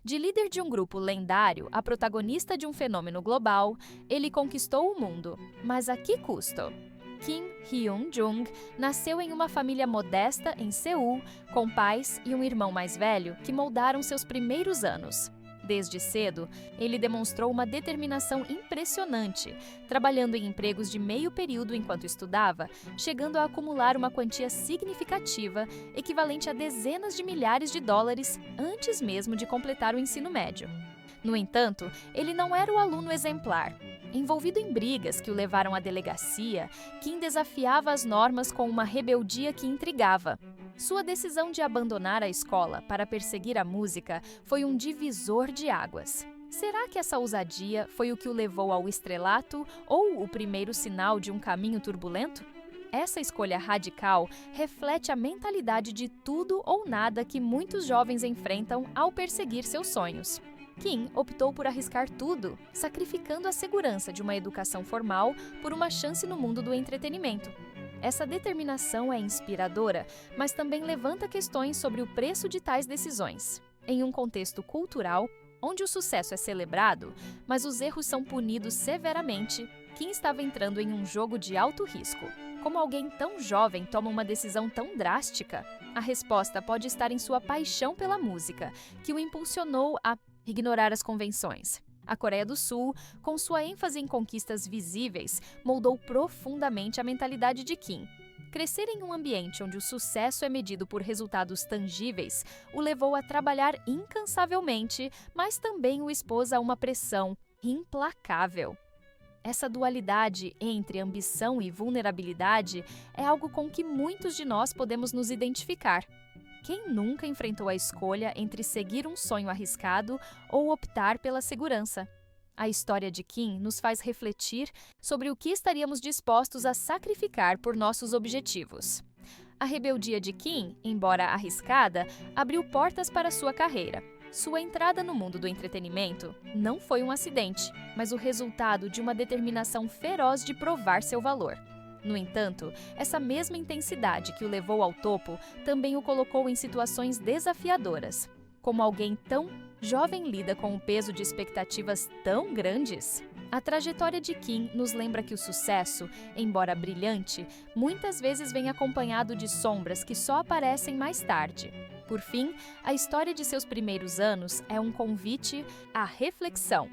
De líder de um grupo lendário a protagonista de um fenômeno global, ele conquistou o mundo. Mas a que custo? Kim Hyun-jung nasceu em uma família modesta em Seul, com pais e um irmão mais velho que moldaram seus primeiros anos. Desde cedo, ele demonstrou uma determinação impressionante, trabalhando em empregos de meio período enquanto estudava, chegando a acumular uma quantia significativa, equivalente a dezenas de milhares de dólares, antes mesmo de completar o ensino médio. No entanto, ele não era o aluno exemplar. Envolvido em brigas que o levaram à delegacia, Kim desafiava as normas com uma rebeldia que intrigava. Sua decisão de abandonar a escola para perseguir a música foi um divisor de águas. Será que essa ousadia foi o que o levou ao estrelato ou o primeiro sinal de um caminho turbulento? Essa escolha radical reflete a mentalidade de tudo ou nada que muitos jovens enfrentam ao perseguir seus sonhos. Kim optou por arriscar tudo, sacrificando a segurança de uma educação formal por uma chance no mundo do entretenimento. Essa determinação é inspiradora, mas também levanta questões sobre o preço de tais decisões. Em um contexto cultural, onde o sucesso é celebrado, mas os erros são punidos severamente, Kim estava entrando em um jogo de alto risco. Como alguém tão jovem toma uma decisão tão drástica? A resposta pode estar em sua paixão pela música, que o impulsionou a ignorar as convenções. A Coreia do Sul, com sua ênfase em conquistas visíveis, moldou profundamente a mentalidade de Kim. Crescer em um ambiente onde o sucesso é medido por resultados tangíveis o levou a trabalhar incansavelmente, mas também o expôs a uma pressão implacável. Essa dualidade entre ambição e vulnerabilidade é algo com que muitos de nós podemos nos identificar. Quem nunca enfrentou a escolha entre seguir um sonho arriscado ou optar pela segurança? A história de Kim nos faz refletir sobre o que estaríamos dispostos a sacrificar por nossos objetivos. A rebeldia de Kim, embora arriscada, abriu portas para sua carreira. Sua entrada no mundo do entretenimento não foi um acidente, mas o resultado de uma determinação feroz de provar seu valor. No entanto, essa mesma intensidade que o levou ao topo também o colocou em situações desafiadoras. Como alguém tão jovem lida com o peso de expectativas tão grandes? A trajetória de Kim nos lembra que o sucesso, embora brilhante, muitas vezes vem acompanhado de sombras que só aparecem mais tarde. Por fim, a história de seus primeiros anos é um convite à reflexão.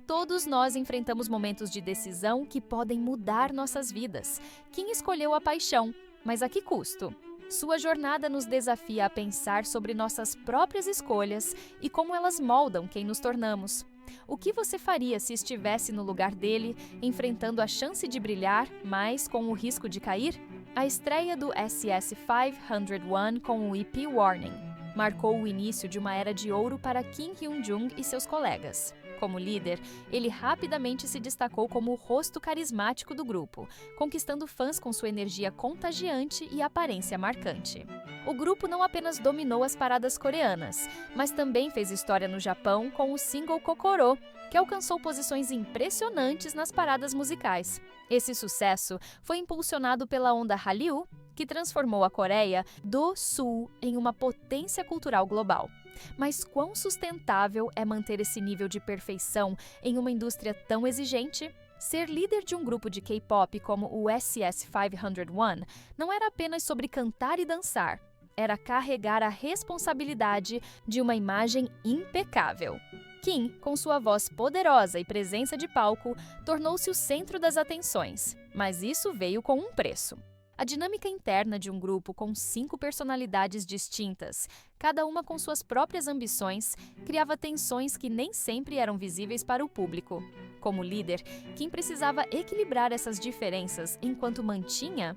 Todos nós enfrentamos momentos de decisão que podem mudar nossas vidas. Kim escolheu a paixão, mas a que custo? Sua jornada nos desafia a pensar sobre nossas próprias escolhas e como elas moldam quem nos tornamos. O que você faria se estivesse no lugar dele, enfrentando a chance de brilhar, mas com o risco de cair? A estreia do SS 501 com o EP Warning marcou o início de uma era de ouro para Kim Hyun-jung e seus colegas. Como líder, ele rapidamente se destacou como o rosto carismático do grupo, conquistando fãs com sua energia contagiante e aparência marcante. O grupo não apenas dominou as paradas coreanas, mas também fez história no Japão com o single Kokoro, que alcançou posições impressionantes nas paradas musicais. Esse sucesso foi impulsionado pela onda Hallyu, que transformou a Coreia do Sul em uma potência cultural global. Mas quão sustentável é manter esse nível de perfeição em uma indústria tão exigente? Ser líder de um grupo de K-pop como o SS 501 não era apenas sobre cantar e dançar, era carregar a responsabilidade de uma imagem impecável. Kim, com sua voz poderosa e presença de palco, tornou-se o centro das atenções, mas isso veio com um preço. A dinâmica interna de um grupo com 5 personalidades distintas, cada uma com suas próprias ambições, criava tensões que nem sempre eram visíveis para o público. Como líder, Kim precisava equilibrar essas diferenças enquanto mantinha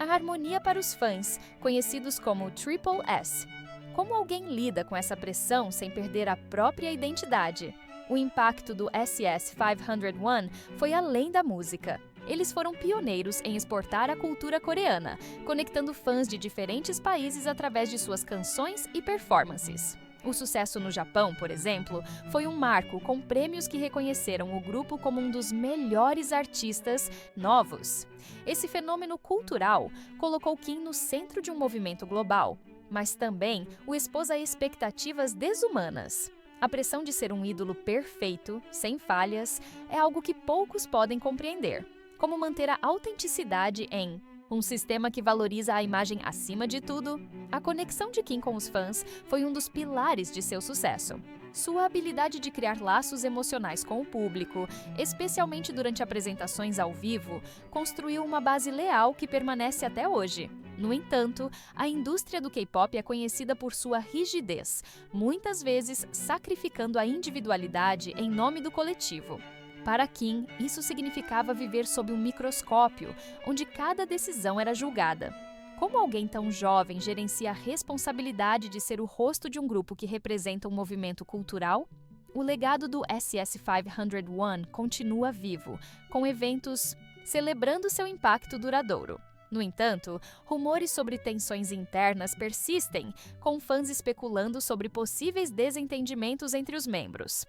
a harmonia para os fãs, conhecidos como Triple S. Como alguém lida com essa pressão sem perder a própria identidade? O impacto do SS 501 foi além da música. Eles foram pioneiros em exportar a cultura coreana, conectando fãs de diferentes países através de suas canções e performances. O sucesso no Japão, por exemplo, foi um marco com prêmios que reconheceram o grupo como um dos melhores artistas novos. Esse fenômeno cultural colocou Kim no centro de um movimento global, mas também o expôs a expectativas desumanas. A pressão de ser um ídolo perfeito, sem falhas, é algo que poucos podem compreender. Como manter a autenticidade em um sistema que valoriza a imagem acima de tudo? A conexão de Kim com os fãs foi um dos pilares de seu sucesso. Sua habilidade de criar laços emocionais com o público, especialmente durante apresentações ao vivo, construiu uma base leal que permanece até hoje. No entanto, a indústria do K-pop é conhecida por sua rigidez, muitas vezes sacrificando a individualidade em nome do coletivo. Para Kim, isso significava viver sob um microscópio, onde cada decisão era julgada. Como alguém tão jovem gerencia a responsabilidade de ser o rosto de um grupo que representa um movimento cultural? O legado do SS501 continua vivo, com eventos celebrando seu impacto duradouro. No entanto, rumores sobre tensões internas persistem, com fãs especulando sobre possíveis desentendimentos entre os membros.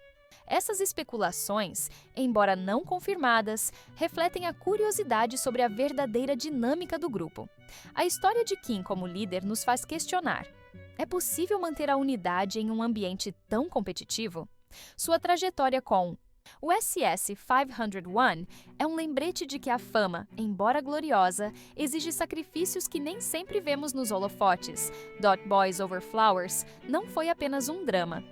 Essas especulações, embora não confirmadas, refletem a curiosidade sobre a verdadeira dinâmica do grupo. A história de Kim como líder nos faz questionar: é possível manter a unidade em um ambiente tão competitivo? Sua trajetória com o SS501 é um lembrete de que a fama, embora gloriosa, exige sacrifícios que nem sempre vemos nos holofotes. Boys Over Flowers não foi apenas um drama.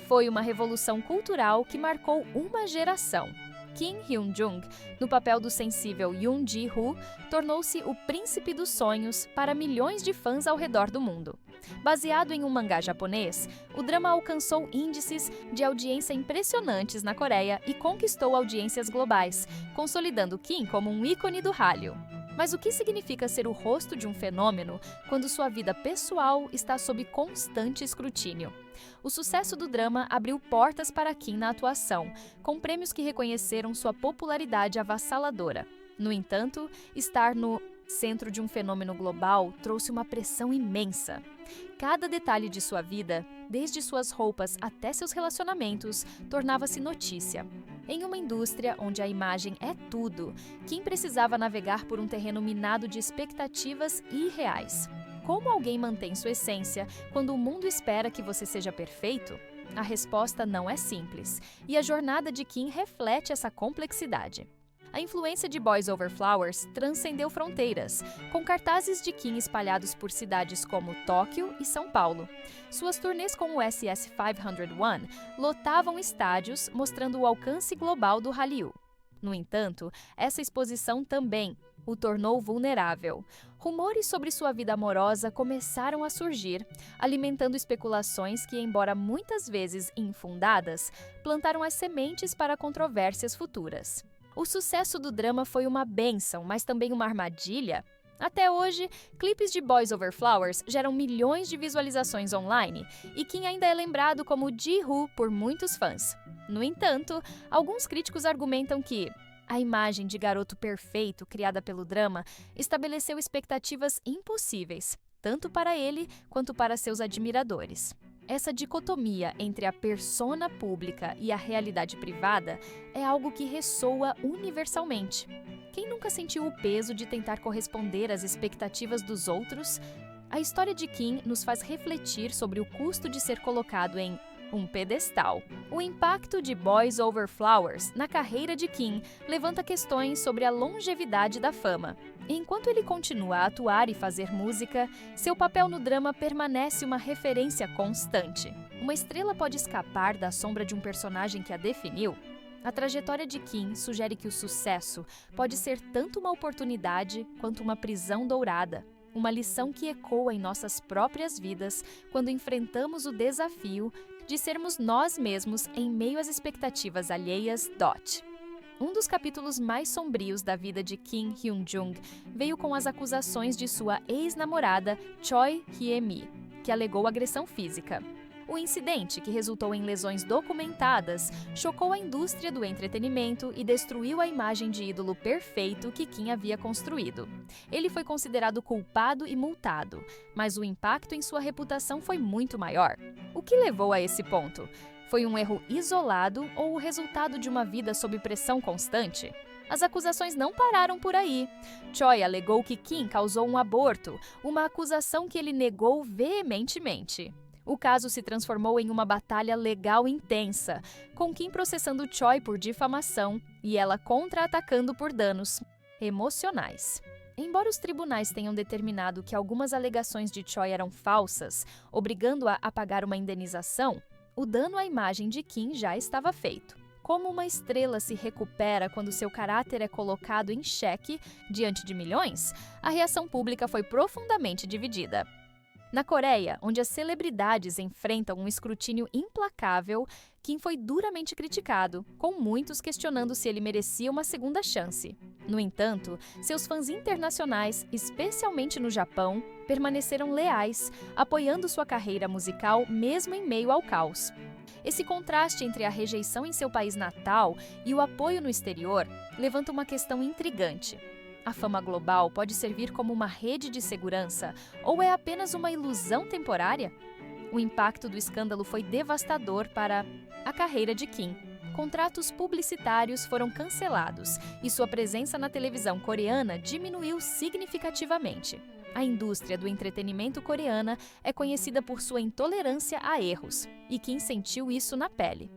Foi uma revolução cultural que marcou uma geração. Kim Hyun-jung, no papel do sensível Yoon Ji-woo, tornou-se o príncipe dos sonhos para milhões de fãs ao redor do mundo. Baseado em um mangá japonês, o drama alcançou índices de audiência impressionantes na Coreia e conquistou audiências globais, consolidando Kim como um ícone do Hallyu. Mas o que significa ser o rosto de um fenômeno quando sua vida pessoal está sob constante escrutínio? O sucesso do drama abriu portas para Kim na atuação, com prêmios que reconheceram sua popularidade avassaladora. No entanto, estar no centro de um fenômeno global trouxe uma pressão imensa. Cada detalhe de sua vida, desde suas roupas até seus relacionamentos, tornava-se notícia. Em uma indústria onde a imagem é tudo, Kim precisava navegar por um terreno minado de expectativas irreais. Como alguém mantém sua essência quando o mundo espera que você seja perfeito? A resposta não é simples, e a jornada de Kim reflete essa complexidade. A influência de Boys Over Flowers transcendeu fronteiras, com cartazes de Kim espalhados por cidades como Tóquio e São Paulo. Suas turnês com o SS501 lotavam estádios, mostrando o alcance global do Hallyu. No entanto, essa exposição também o tornou vulnerável. Rumores sobre sua vida amorosa começaram a surgir, alimentando especulações que, embora muitas vezes infundadas, plantaram as sementes para controvérsias futuras. O sucesso do drama foi uma bênção, mas também uma armadilha. Até hoje, clipes de Boys Over Flowers geram milhões de visualizações online e Kim ainda é lembrado como Ji-woo por muitos fãs. No entanto, alguns críticos argumentam que a imagem de garoto perfeito criada pelo drama estabeleceu expectativas impossíveis, tanto para ele quanto para seus admiradores. Essa dicotomia entre a persona pública e a realidade privada é algo que ressoa universalmente. Quem nunca sentiu o peso de tentar corresponder às expectativas dos outros? A história de Kim nos faz refletir sobre o custo de ser colocado em um pedestal. O impacto de Boys Over Flowers na carreira de Kim levanta questões sobre a longevidade da fama. Enquanto ele continua a atuar e fazer música, seu papel no drama permanece uma referência constante. Uma estrela pode escapar da sombra de um personagem que a definiu? A trajetória de Kim sugere que o sucesso pode ser tanto uma oportunidade quanto uma prisão dourada. Uma lição que ecoa em nossas próprias vidas quando enfrentamos o desafio de sermos nós mesmos em meio às expectativas alheias. Um dos capítulos mais sombrios da vida de Kim Hyun-jung veio com as acusações de sua ex-namorada Choi Hye-mi, que alegou agressão física. O incidente, que resultou em lesões documentadas, chocou a indústria do entretenimento e destruiu a imagem de ídolo perfeito que Kim havia construído. Ele foi considerado culpado e multado, mas o impacto em sua reputação foi muito maior. O que levou a esse ponto? Foi um erro isolado ou o resultado de uma vida sob pressão constante? As acusações não pararam por aí. Choi alegou que Kim causou um aborto, uma acusação que ele negou veementemente. O caso se transformou em uma batalha legal intensa, com Kim processando Choi por difamação e ela contra-atacando por danos emocionais. Embora os tribunais tenham determinado que algumas alegações de Choi eram falsas, obrigando-a a pagar uma indenização, o dano à imagem de Kim já estava feito. Como uma estrela se recupera quando seu caráter é colocado em xeque diante de milhões, a reação pública foi profundamente dividida. Na Coreia, onde as celebridades enfrentam um escrutínio implacável, Kim foi duramente criticado, com muitos questionando se ele merecia uma segunda chance. No entanto, seus fãs internacionais, especialmente no Japão, permaneceram leais, apoiando sua carreira musical mesmo em meio ao caos. Esse contraste entre a rejeição em seu país natal e o apoio no exterior levanta uma questão intrigante. A fama global pode servir como uma rede de segurança ou é apenas uma ilusão temporária? O impacto do escândalo foi devastador para a carreira de Kim. Contratos publicitários foram cancelados e sua presença na televisão coreana diminuiu significativamente. A indústria do entretenimento coreana é conhecida por sua intolerância a erros, e Kim sentiu isso na pele.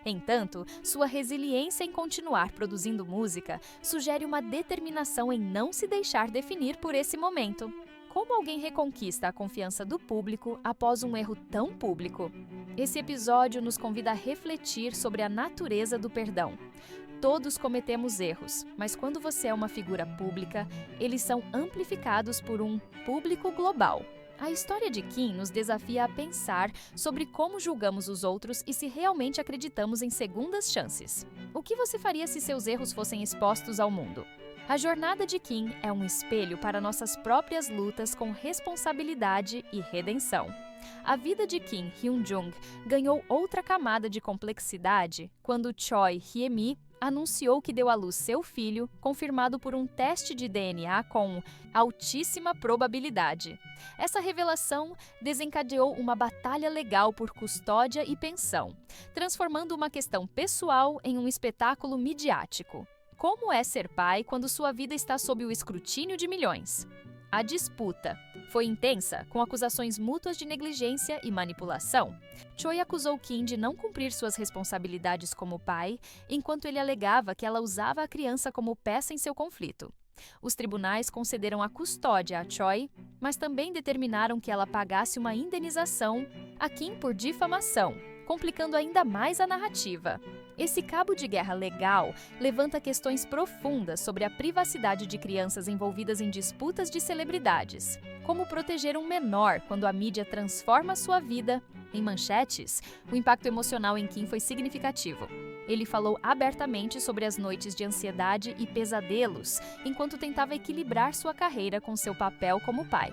Entanto, sua resiliência em continuar produzindo música sugere uma determinação em não se deixar definir por esse momento. Como alguém reconquista a confiança do público após um erro tão público? Esse episódio nos convida a refletir sobre a natureza do perdão. Todos cometemos erros, mas quando você é uma figura pública, eles são amplificados por um público global. A história de Kim nos desafia a pensar sobre como julgamos os outros e se realmente acreditamos em segundas chances. O que você faria se seus erros fossem expostos ao mundo? A jornada de Kim é um espelho para nossas próprias lutas com responsabilidade e redenção. A vida de Kim Hyun-jung ganhou outra camada de complexidade quando Choi Hye-mi anunciou que deu à luz seu filho, confirmado por um teste de DNA com altíssima probabilidade. Essa revelação desencadeou uma batalha legal por custódia e pensão, transformando uma questão pessoal em um espetáculo midiático. Como é ser pai quando sua vida está sob o escrutínio de milhões? A disputa foi intensa, com acusações mútuas de negligência e manipulação. Choi acusou Kim de não cumprir suas responsabilidades como pai, enquanto ele alegava que ela usava a criança como peça em seu conflito. Os tribunais concederam a custódia a Choi, mas também determinaram que ela pagasse uma indenização a Kim por difamação, complicando ainda mais a narrativa. Esse cabo de guerra legal levanta questões profundas sobre a privacidade de crianças envolvidas em disputas de celebridades. Como proteger um menor quando a mídia transforma sua vida em manchetes? O impacto emocional em Kim foi significativo. Ele falou abertamente sobre as noites de ansiedade e pesadelos, enquanto tentava equilibrar sua carreira com seu papel como pai.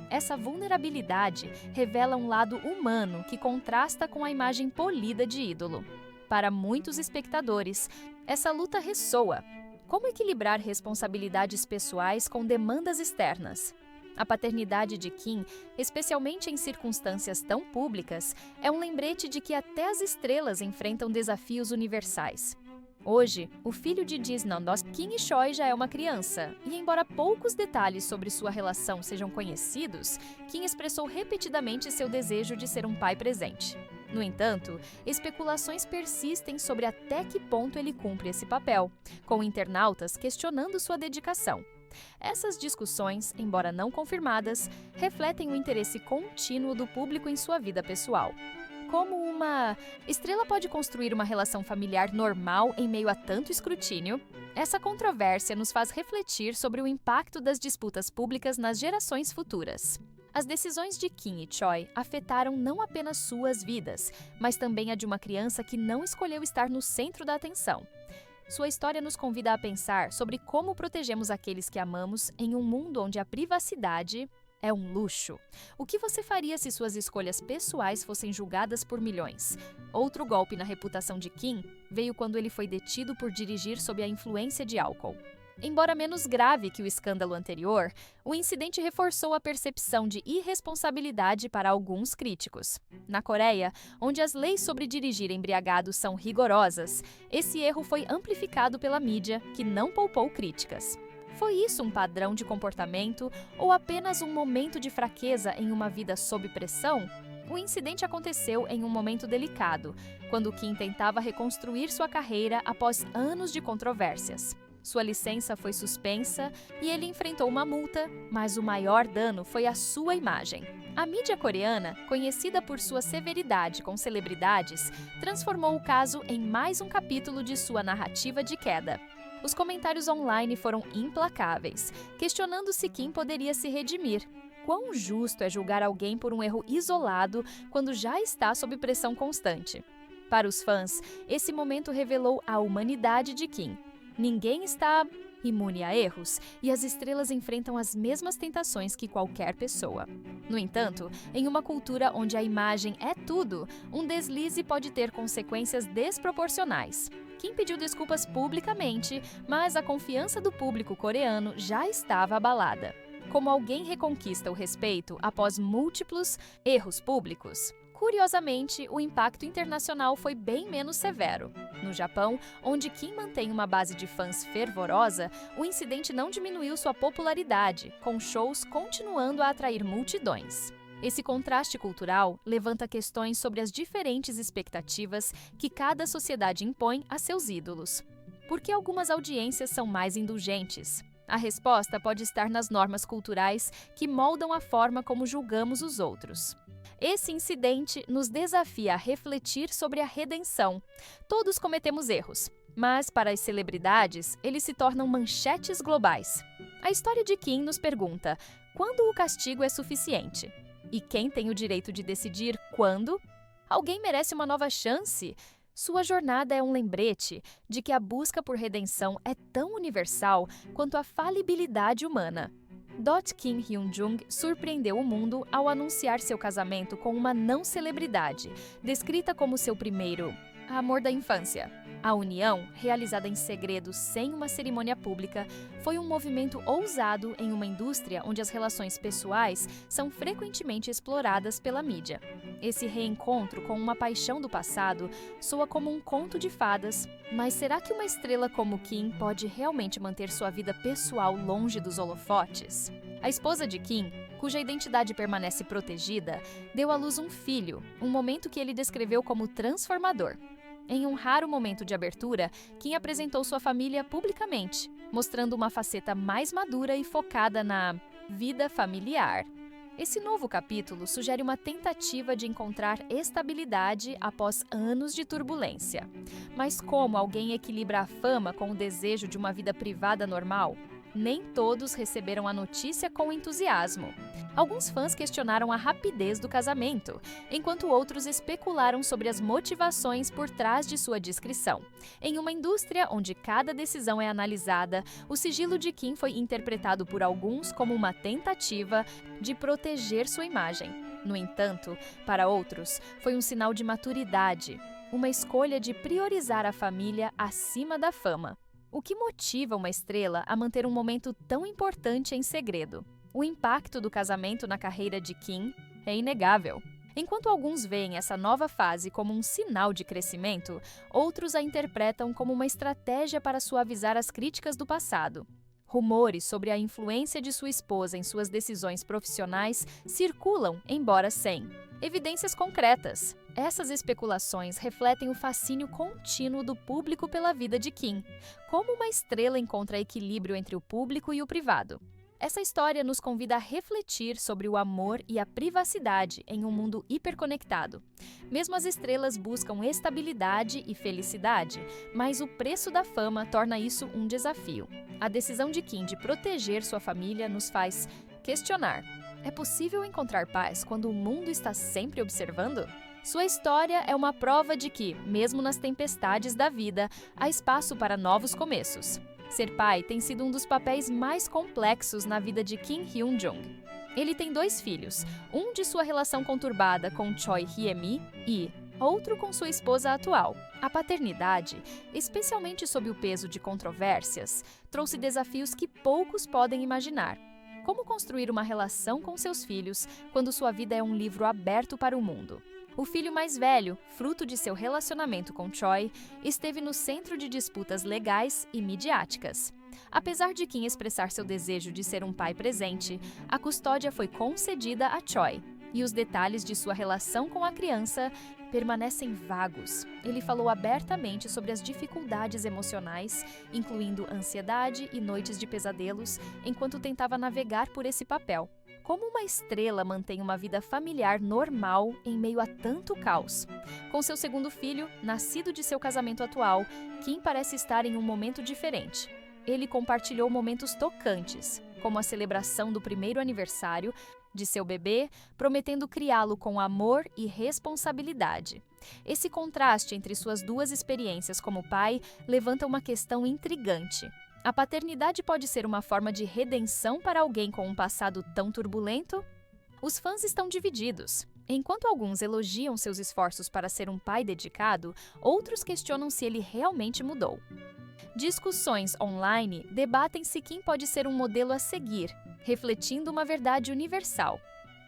Essa vulnerabilidade revela um lado humano que contrasta com a imagem polida de ídolo. Para muitos espectadores, essa luta ressoa. Como equilibrar responsabilidades pessoais com demandas externas? A paternidade de Kim, especialmente em circunstâncias tão públicas, é um lembrete de que até as estrelas enfrentam desafios universais. Hoje, o filho de Jisnondos, Kim Choi, já é uma criança, e embora poucos detalhes sobre sua relação sejam conhecidos, Kim expressou repetidamente seu desejo de ser um pai presente. No entanto, especulações persistem sobre até que ponto ele cumpre esse papel, com internautas questionando sua dedicação. Essas discussões, embora não confirmadas, refletem o interesse contínuo do público em sua vida pessoal. Como uma estrela pode construir uma relação familiar normal em meio a tanto escrutínio? Essa controvérsia nos faz refletir sobre o impacto das disputas públicas nas gerações futuras. As decisões de Kim e Choi afetaram não apenas suas vidas, mas também a de uma criança que não escolheu estar no centro da atenção. Sua história nos convida a pensar sobre como protegemos aqueles que amamos em um mundo onde a privacidade é um luxo. O que você faria se suas escolhas pessoais fossem julgadas por milhões? Outro golpe na reputação de Kim veio quando ele foi detido por dirigir sob a influência de álcool. Embora menos grave que o escândalo anterior, o incidente reforçou a percepção de irresponsabilidade para alguns críticos. Na Coreia, onde as leis sobre dirigir embriagado são rigorosas, esse erro foi amplificado pela mídia, que não poupou críticas. Foi isso um padrão de comportamento ou apenas um momento de fraqueza em uma vida sob pressão? O incidente aconteceu em um momento delicado, quando Kim tentava reconstruir sua carreira após anos de controvérsias. Sua licença foi suspensa e ele enfrentou uma multa, mas o maior dano foi a sua imagem. A mídia coreana, conhecida por sua severidade com celebridades, transformou o caso em mais um capítulo de sua narrativa de queda. Os comentários online foram implacáveis, questionando se Kim poderia se redimir. Quão justo é julgar alguém por um erro isolado quando já está sob pressão constante? Para os fãs, esse momento revelou a humanidade de Kim. Ninguém está imune a erros, e as estrelas enfrentam as mesmas tentações que qualquer pessoa. No entanto, em uma cultura onde a imagem é tudo, um deslize pode ter consequências desproporcionais. Kim pediu desculpas publicamente, mas a confiança do público coreano já estava abalada. Como alguém reconquista o respeito após múltiplos erros públicos? Curiosamente, o impacto internacional foi bem menos severo. No Japão, onde Kim mantém uma base de fãs fervorosa, o incidente não diminuiu sua popularidade, com shows continuando a atrair multidões. Esse contraste cultural levanta questões sobre as diferentes expectativas que cada sociedade impõe a seus ídolos. Por que algumas audiências são mais indulgentes? A resposta pode estar nas normas culturais que moldam a forma como julgamos os outros. Esse incidente nos desafia a refletir sobre a redenção. Todos cometemos erros, mas para as celebridades, eles se tornam manchetes globais. A história de Kim nos pergunta: quando o castigo é suficiente? E quem tem o direito de decidir quando? Alguém merece uma nova chance? Sua jornada é um lembrete de que a busca por redenção é tão universal quanto a falibilidade humana. Kim Hyun-jung surpreendeu o mundo ao anunciar seu casamento com uma não-celebridade, descrita como seu primeiro amor da infância. A união, realizada em segredo sem uma cerimônia pública, foi um movimento ousado em uma indústria onde as relações pessoais são frequentemente exploradas pela mídia. Esse reencontro com uma paixão do passado soa como um conto de fadas, mas será que uma estrela como Kim pode realmente manter sua vida pessoal longe dos holofotes? A esposa de Kim, cuja identidade permanece protegida, deu à luz um filho, um momento que ele descreveu como transformador. Em um raro momento de abertura, Kim apresentou sua família publicamente, mostrando uma faceta mais madura e focada na vida familiar. Esse novo capítulo sugere uma tentativa de encontrar estabilidade após anos de turbulência. Mas como alguém equilibra a fama com o desejo de uma vida privada normal? Nem todos receberam a notícia com entusiasmo. Alguns fãs questionaram a rapidez do casamento, enquanto outros especularam sobre as motivações por trás de sua discrição. Em uma indústria onde cada decisão é analisada, o sigilo de Kim foi interpretado por alguns como uma tentativa de proteger sua imagem. No entanto, para outros, foi um sinal de maturidade, uma escolha de priorizar a família acima da fama. O que motiva uma estrela a manter um momento tão importante em segredo? O impacto do casamento na carreira de Kim é inegável. Enquanto alguns veem essa nova fase como um sinal de crescimento, outros a interpretam como uma estratégia para suavizar as críticas do passado. Rumores sobre a influência de sua esposa em suas decisões profissionais circulam, embora sem evidências concretas. Essas especulações refletem o fascínio contínuo do público pela vida de Kim. Como uma estrela encontra equilíbrio entre o público e o privado? Essa história nos convida a refletir sobre o amor e a privacidade em um mundo hiperconectado. Mesmo as estrelas buscam estabilidade e felicidade, mas o preço da fama torna isso um desafio. A decisão de Kim de proteger sua família nos faz questionar: é possível encontrar paz quando o mundo está sempre observando? Sua história é uma prova de que, mesmo nas tempestades da vida, há espaço para novos começos. Ser pai tem sido um dos papéis mais complexos na vida de Kim Hyun-jung. Ele tem 2 filhos, um de sua relação conturbada com Choi Hye-mi e outro com sua esposa atual. A paternidade, especialmente sob o peso de controvérsias, trouxe desafios que poucos podem imaginar. Como construir uma relação com seus filhos quando sua vida é um livro aberto para o mundo? O filho mais velho, fruto de seu relacionamento com Choi, esteve no centro de disputas legais e midiáticas. Apesar de Kim expressar seu desejo de ser um pai presente, a custódia foi concedida a Choi, e os detalhes de sua relação com a criança permanecem vagos. Ele falou abertamente sobre as dificuldades emocionais, incluindo ansiedade e noites de pesadelos, enquanto tentava navegar por esse papel. Como uma estrela mantém uma vida familiar normal em meio a tanto caos? Com seu segundo filho, nascido de seu casamento atual, Kim parece estar em um momento diferente. Ele compartilhou momentos tocantes, como a celebração do primeiro aniversário de seu bebê, prometendo criá-lo com amor e responsabilidade. Esse contraste entre suas duas experiências como pai levanta uma questão intrigante. A paternidade pode ser uma forma de redenção para alguém com um passado tão turbulento? Os fãs estão divididos. Enquanto alguns elogiam seus esforços para ser um pai dedicado, outros questionam se ele realmente mudou. Discussões online debatem se Kim pode ser um modelo a seguir, refletindo uma verdade universal.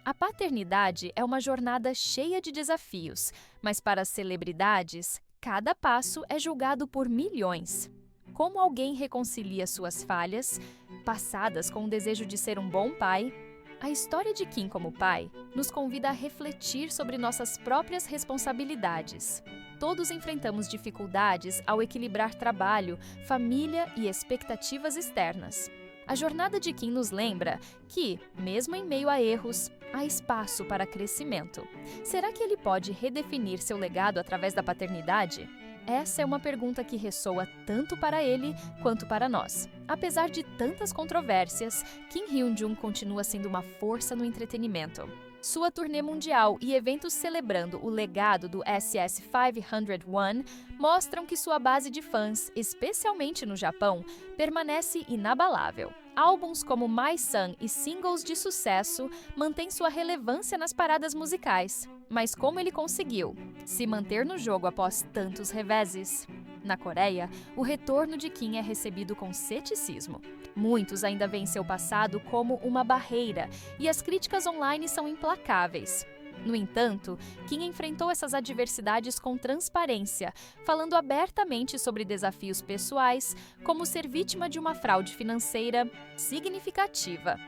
A paternidade é uma jornada cheia de desafios, mas para as celebridades, cada passo é julgado por milhões. Como alguém reconcilia suas falhas, passadas com o desejo de ser um bom pai? A história de Kim como pai nos convida a refletir sobre nossas próprias responsabilidades. Todos enfrentamos dificuldades ao equilibrar trabalho, família e expectativas externas. A jornada de Kim nos lembra que, mesmo em meio a erros, há espaço para crescimento. Será que ele pode redefinir seu legado através da paternidade? Essa é uma pergunta que ressoa tanto para ele quanto para nós. Apesar de tantas controvérsias, Kim Hyun-jung continua sendo uma força no entretenimento. Sua turnê mundial e eventos celebrando o legado do SS501 mostram que sua base de fãs, especialmente no Japão, permanece inabalável. Álbuns como My Sun e singles de sucesso mantêm sua relevância nas paradas musicais. Mas como ele conseguiu se manter no jogo após tantos reveses? Na Coreia, o retorno de Kim é recebido com ceticismo. Muitos ainda veem seu passado como uma barreira e as críticas online são implacáveis. No entanto, Kim enfrentou essas adversidades com transparência, falando abertamente sobre desafios pessoais, como ser vítima de uma fraude financeira significativa.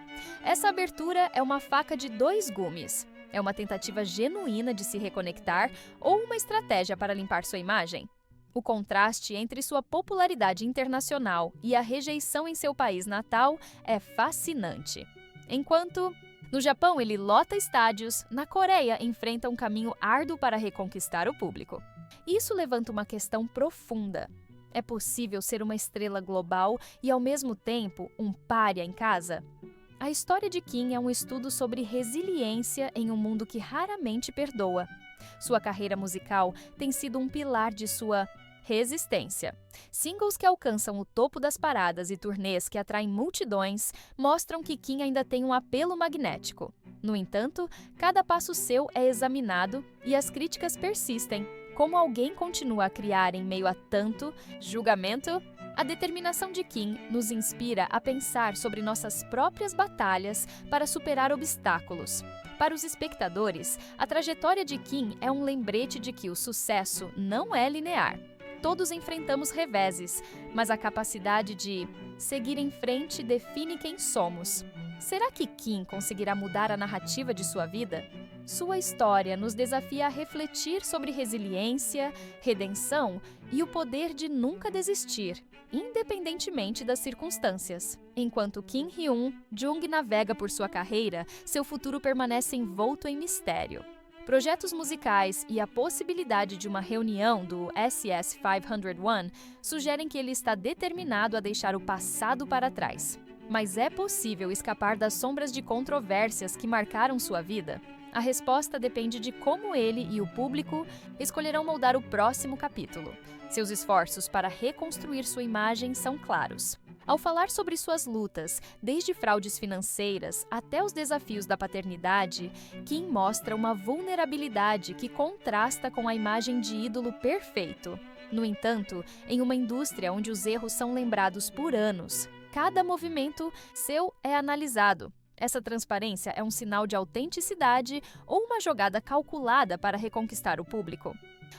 Essa abertura é uma faca de dois gumes. É uma tentativa genuína de se reconectar ou uma estratégia para limpar sua imagem? O contraste entre sua popularidade internacional e a rejeição em seu país natal é fascinante. Enquanto no Japão ele lota estádios, na Coreia enfrenta um caminho árduo para reconquistar o público. Isso levanta uma questão profunda. É possível ser uma estrela global e, ao mesmo tempo, um pária em casa? A história de Kim é um estudo sobre resiliência em um mundo que raramente perdoa. Sua carreira musical tem sido um pilar de sua resistência. Singles que alcançam o topo das paradas e turnês que atraem multidões mostram que Kim ainda tem um apelo magnético. No entanto, cada passo seu é examinado e as críticas persistem. Como alguém continua a criar em meio a tanto julgamento? A determinação de Kim nos inspira a pensar sobre nossas próprias batalhas para superar obstáculos. Para os espectadores, a trajetória de Kim é um lembrete de que o sucesso não é linear. Todos enfrentamos reveses, mas a capacidade de seguir em frente define quem somos. Será que Kim conseguirá mudar a narrativa de sua vida? Sua história nos desafia a refletir sobre resiliência, redenção e o poder de nunca desistir, independentemente das circunstâncias. Enquanto Kim Hyun-jung navega por sua carreira, seu futuro permanece envolto em mistério. Projetos musicais e a possibilidade de uma reunião do SS501 sugerem que ele está determinado a deixar o passado para trás. Mas é possível escapar das sombras de controvérsias que marcaram sua vida? A resposta depende de como ele e o público escolherão moldar o próximo capítulo. Seus esforços para reconstruir sua imagem são claros. Ao falar sobre suas lutas, desde fraudes financeiras até os desafios da paternidade, Kim mostra uma vulnerabilidade que contrasta com a imagem de ídolo perfeito. No entanto, em uma indústria onde os erros são lembrados por anos, cada movimento seu é analisado. Essa transparência é um sinal de autenticidade ou uma jogada calculada para reconquistar o público?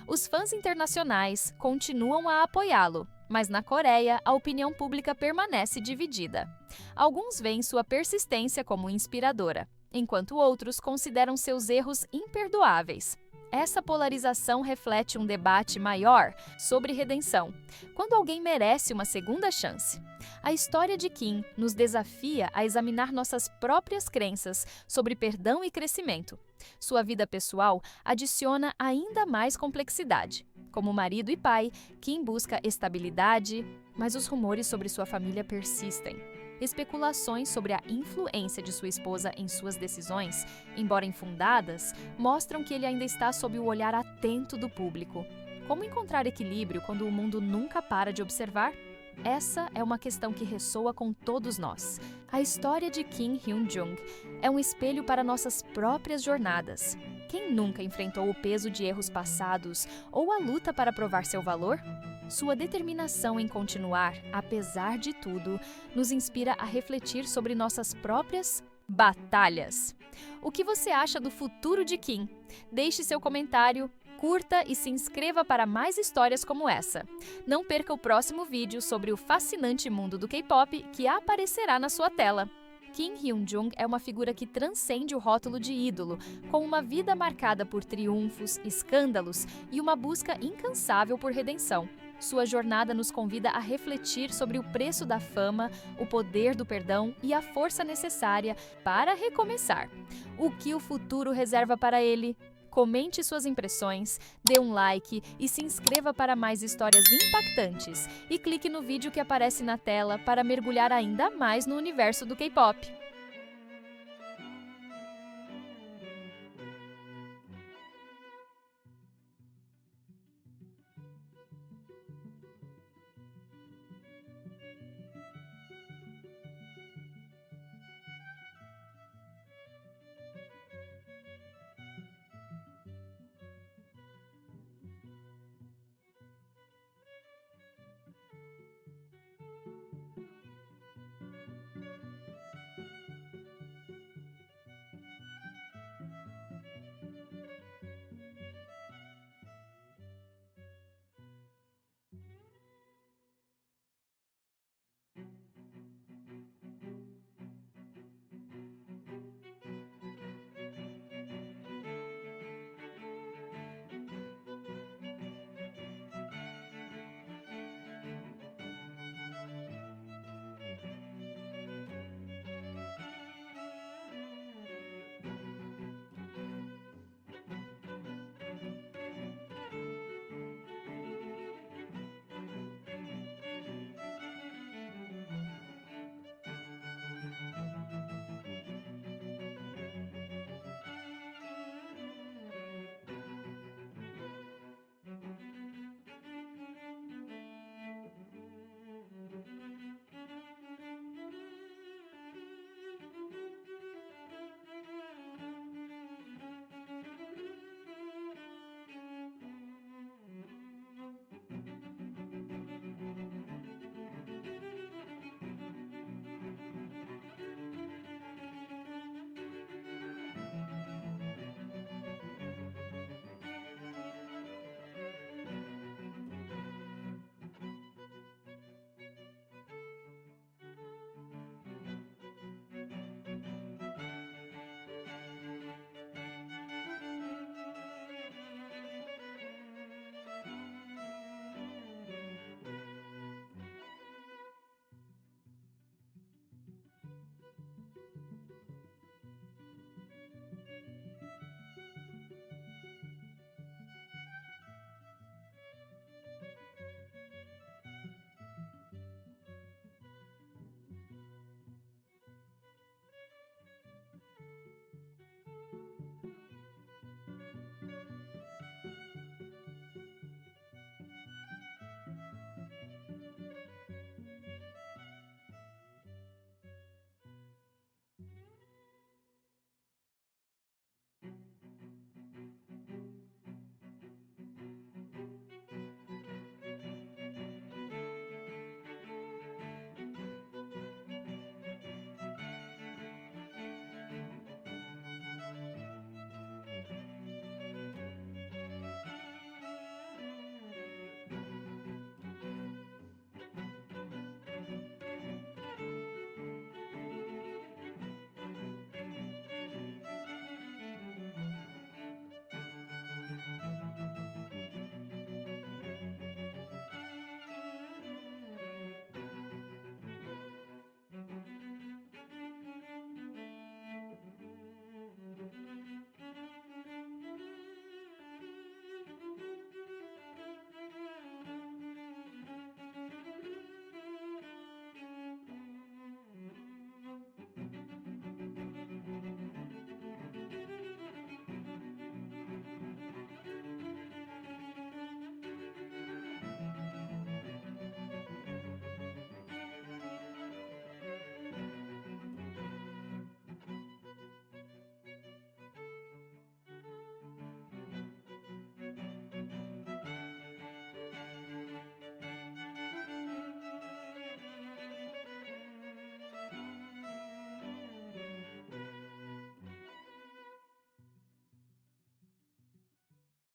Os fãs internacionais continuam a apoiá-lo, Mas na Coreia, a opinião pública permanece dividida. Alguns veem sua persistência como inspiradora, enquanto outros consideram seus erros imperdoáveis. Essa polarização reflete um debate maior sobre redenção, quando alguém merece uma segunda chance. A história de Kim nos desafia a examinar nossas próprias crenças sobre perdão e crescimento. Sua vida pessoal adiciona ainda mais complexidade. Como marido e pai, Kim busca estabilidade, mas os rumores sobre sua família persistem. Especulações sobre a influência de sua esposa em suas decisões, embora infundadas, mostram que ele ainda está sob o olhar atento do público. Como encontrar equilíbrio quando o mundo nunca para de observar? Essa é uma questão que ressoa com todos nós. A história de Kim Hyun-jung é um espelho para nossas próprias jornadas. Quem nunca enfrentou o peso de erros passados ou a luta para provar seu valor? Sua determinação em continuar, apesar de tudo, nos inspira a refletir sobre nossas próprias batalhas. O que você acha do futuro de Kim? Deixe seu comentário, curta e se inscreva para mais histórias como essa. Não perca o próximo vídeo sobre o fascinante mundo do K-pop que aparecerá na sua tela. Kim Hyun-jung é uma figura que transcende o rótulo de ídolo, com uma vida marcada por triunfos, escândalos e uma busca incansável por redenção. Sua jornada nos convida a refletir sobre o preço da fama, o poder do perdão e a força necessária para recomeçar. O que o futuro reserva para ele? Comente suas impressões, dê um like e se inscreva para mais histórias impactantes. E clique no vídeo que aparece na tela para mergulhar ainda mais no universo do K-pop.